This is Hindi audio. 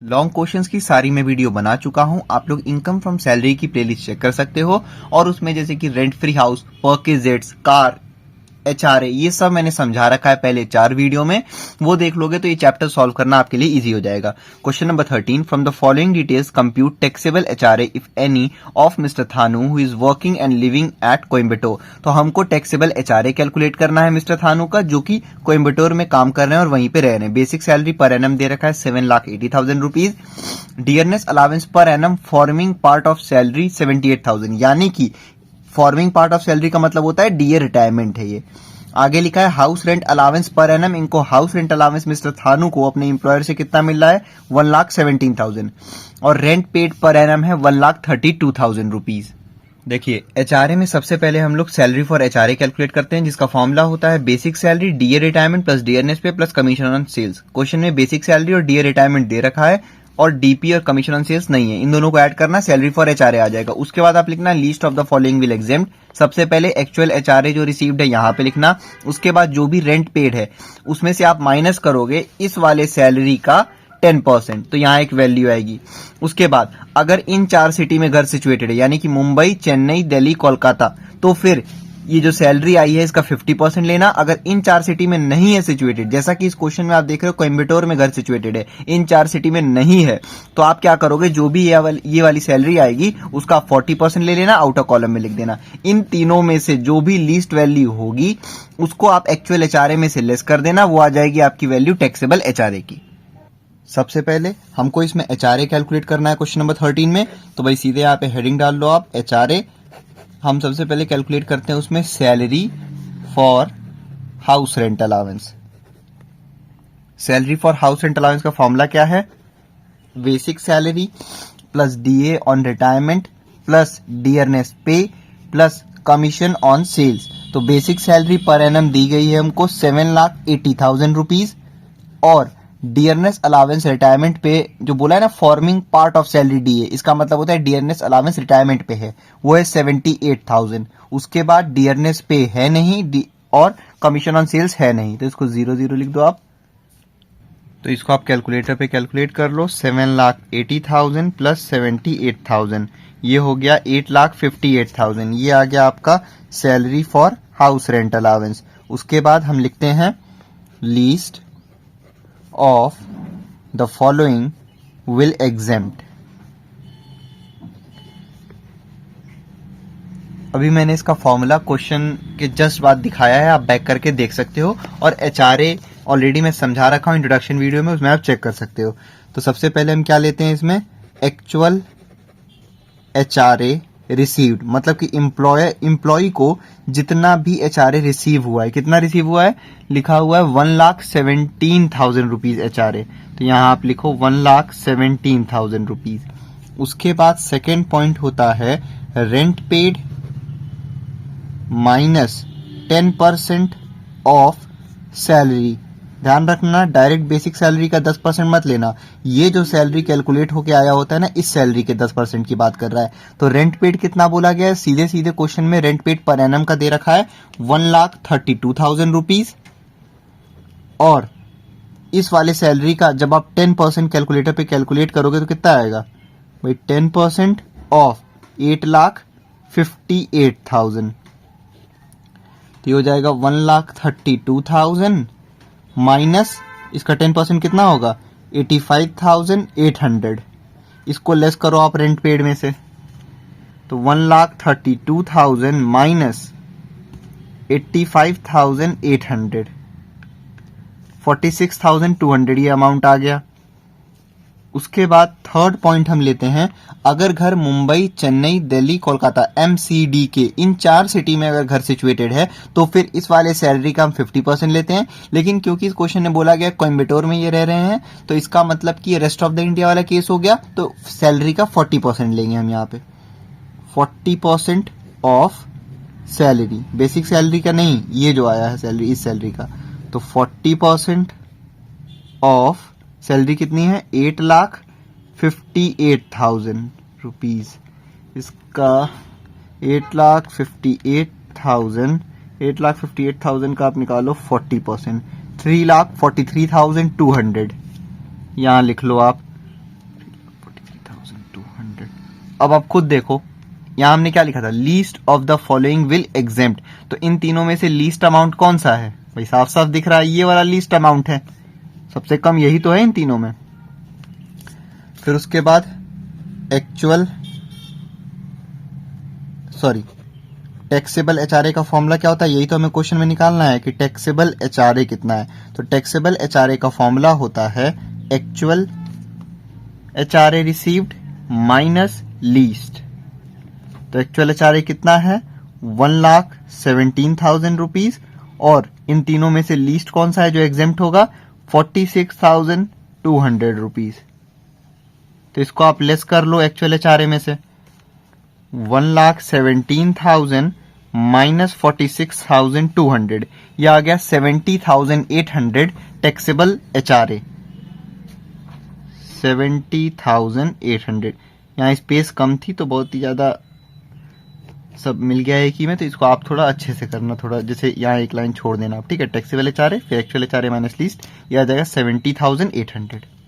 लॉन्ग क्वेश्चंस की सारी मैं वीडियो बना चुका हूं। आप लोग इनकम फ्रॉम सैलरी की प्लेलिस्ट चेक कर सकते हो और उसमें जैसे कि rent free house, perquisites, car, HRA, ये सब मैंने समझा रखा है पहले 4 वीडियो में। वो देख लोगे तो ये चैप्टर सॉल्व करना आपके लिए इजी हो जाएगा। Question number 13, from the following details compute taxable HRA if any of mister Thanu who is working and living at Coimbatore. तो हमको टैक्सेबल एचआरए कैलकुलेट करना है मिस्टर थानू का, जो कि कोयम्बटूर में काम कर रहे हैं और वहीं पे रह रहे हैं। बेसिक सैलरी पर एनम दे रखा है 7,80,000 rupees. Dearness allowance per annum forming part of salary 78,000, यानी कि फॉर्मिंग पार्ट ऑफ सैलरी का मतलब होता है डीए रिटायरमेंट है ये। आगे लिखा है house rent allowance per annum, इनको हाउस रेंट अलावेंस मिस्टर थानू को अपने एम्प्लॉयर से कितना मिल रहा है 1,17,000 और रेंट पेड पर एनम है 1,32,000 रुपीज। देखिए एचआरए में सबसे पहले हम लोग सैलरी फॉर एचआरए कैलकुलेट करते हैं, जिसका फॉर्मूला होता है basic salary, DA retirement plus DNS pay plus commission on sales. Question में बेसिक सैलरी और डीए रिटायरमेंट दे रखा है और डीपी और कमीशन ऑन सेल्स नहीं है, इन दोनों को ऐड करना, सैलरी फॉर एचआरए आ जाएगा। उसके बाद आप लिखना least of the following will exempt. सबसे पहले एक्चुअल एचआरए जो रिसीव्ड है यहां पे लिखना। उसके बाद जो भी रेंट पेड है उसमें से आप माइनस करोगे इस वाले सैलरी का 10%, तो यहाँ एक वैल्यू आएगी। उसके बाद अगर इन 4 सिटी में घर सिचुएटेड है, यानी कि मुंबई, चेन्नई, दिल्ली, कोलकाता, तो फिर ये जो सैलरी आई है इसका 50% लेना। अगर इन 4 सिटी में नहीं है सिचुएटेड, जैसा कि इस क्वेश्चन में आप देख रहे हो कोयम्बटूर में घर सिचुएटेड है, इन 4 सिटी में नहीं है, तो आप क्या करोगे, जो भी ये वाली सैलरी आएगी उसका 40% ले लेना, आउटर कॉलम में लिख देना। इन तीनों में से जो भी लीस्ट वैल्यू होगी उसको आप एक्चुअल एचआरए में से लेस कर देना, वो आ जाएगी आपकी वैल्यू टैक्सेबल एचआरए की। सबसे पहले हमको इसमें एचआरए कैलकुलेट करना है क्वेश्चन नंबर 13 में, तो भाई सीधे यहाँ पे हेडिंग डाल लो आप एचआरए। हम सबसे पहले कैलकुलेट करते हैं उसमें salary for house rent allowance. Salary for house rent allowance का फॉर्मूला क्या है, basic salary plus DA on retirement plus dearness पे प्लस कमीशन ऑन सेल्स। तो बेसिक सैलरी पर एनम दी गई है हमको 7,80,000 रुपीज और डियरनेस अलावेंस रिटायरमेंट पे जो बोला है ना forming part of salary DA, इसका मतलब होता है डियरनेस अलावेंस रिटायरमेंट पे है, वो है 78,000। उसके बाद डियरनेस पे है नहीं और कमीशन ऑन सेल्स है नहीं, तो इसको 0,0 लिख दो आप। तो इसको आप कैलकुलेटर पे कैलकुलेट कर लो, 7,80,000 प्लस 78,000, ये हो गया 8,58,000। ये आ गया आपका salary for house rent allowance. उसके बाद हम लिखते हैं least of the following will exempt। अभी मैंने इसका फॉर्मूला क्वेश्चन के जस्ट बाद दिखाया है, आप बैक करके देख सकते हो, और एचआरए ऑलरेडी मैं समझा रखा हूं इंट्रोडक्शन वीडियो में, उसमें आप चेक कर सकते हो। तो सबसे पहले हम क्या लेते हैं इसमें, एक्चुअल एचआरए रिसीव्ड, मतलब कि एम्प्लॉय को जितना भी एचआरए रिसीव हुआ है, कितना रिसीव हुआ है, लिखा हुआ है 1,17,000 रुपीज एचआरए, तो यहां आप लिखो 1,17,000 रुपीज। उसके बाद सेकेंड पॉइंट होता है rent paid minus 10% of salary. ध्यान रखना डायरेक्ट बेसिक सैलरी का 10% मत लेना, ये जो सैलरी कैलकुलेट होके आया होता है ना, इस सैलरी के 10% की बात कर रहा है। तो रेंट पेड कितना बोला गया है, सीधे सीधे क्वेश्चन में रेंट पेड पर एनम का दे रखा है 1,32,000 रुपीज, और इस वाले सैलरी का जब आप 10% कैलकुलेटर पे कैलकुलेट करोगे तो कितना आएगा भाई, 10% ऑफ 8,58,000, तो हो जाएगा 1,32,000 माइनस इसका 10% कितना होगा 85,800। इसको लेस करो आप रेंट पेड में से, तो 1,32,000 माइनस 85,800, 46,200 ये अमाउंट आ गया। उसके बाद थर्ड पॉइंट हम लेते हैं, अगर घर मुंबई, चेन्नई, दिल्ली, कोलकाता MCD के इन 4 सिटी में अगर घर सिचुएटेड है तो फिर इस वाले सैलरी का हम 50% लेते हैं। लेकिन क्योंकि इस क्वेश्चन में बोला गया कोयम्बटूर में ये रह रहे हैं, तो इसका मतलब कि रेस्ट ऑफ द इंडिया वाला केस हो गया, तो सैलरी का 40% लेंगे हम यहाँ पे, 40% ऑफ सैलरी, बेसिक सैलरी का नहीं, ये जो आया है सैलरी, इस सैलरी का, तो 40% ऑफ सैलरी कितनी है 8,58,000 रुपीज। इसका 8,58,000 का आप निकालो 40%, 3,43,200 यहां लिख लो आप, अब आप खुद देखो, यहां हमने क्या लिखा था, least of the following will exempt, तो इन तीनों में से लीस्ट अमाउंट कौन सा है भाई, साफ साफ दिख रहा है ये वाला लीस्ट अमाउंट है, सबसे कम यही तो है इन तीनों में। फिर उसके बाद टैक्सेबल एचआरए का फॉर्मूला क्या होता है, यही तो हमें क्वेश्चन में निकालना है कि टैक्सेबल एचआरए कितना है। तो टैक्सेबल एचआरए का फॉर्मूला होता है actual HRA received minus least. तो एक्चुअल एचआरए कितना है, 1,17,000 रुपीज, और इन तीनों में से लीस्ट कौन सा है जो एग्जेम्प्ट होगा, 46,200 रुपीज। तो इसको आप लेस कर लो एक्चुअल एचआरए में से, 1,17,000 माइनस 46,200, यह आ गया 70,800 टैक्सेबल एचआरए, 70,800। यहाँ स्पेस कम थी तो बहुत ही ज्यादा सब मिल गया एक ही में, तो इसको आप थोड़ा अच्छे से करना, थोड़ा जैसे यहाँ एक लाइन छोड़ देना आप, ठीक है। टैक्सेबल एचआरए फिर एक्चुअल एचआरए माइनस लीस्ट, यह आ जाएगा 70,800।